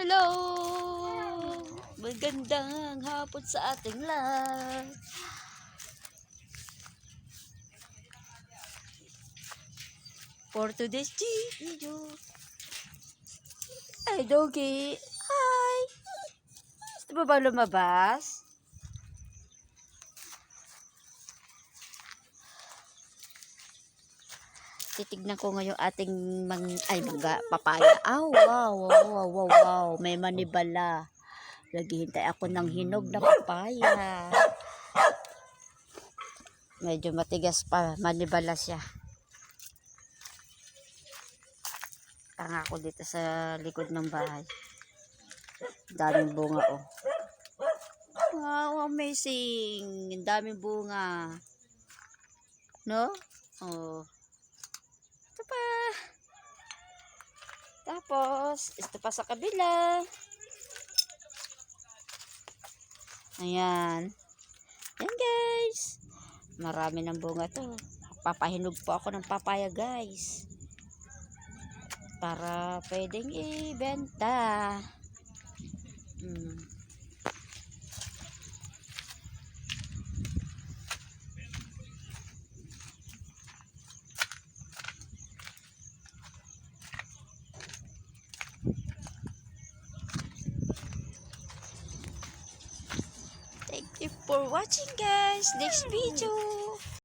Hello! Magandang hapon sa ating lahat. For today's video. Ay, doggy. Hi! Gusto mo ba lumabas? Titignan ko ngayon ating papaya. Wow. May manibala. Naghihintay ako ng hinog na papaya. Medyo matigas pa. Manibala siya. Tanga ko dito sa likod ng bahay. Daming bunga, oh. Wow, amazing. Daming bunga. No? Oh. Ito pa. Tapos, ito pa sa kabila. Ayan. Ayan, guys. Marami ng bunga to. Papahinog po ako ng papaya, guys. Para pwedeng ibenta. Thank you for watching, guys. Next video.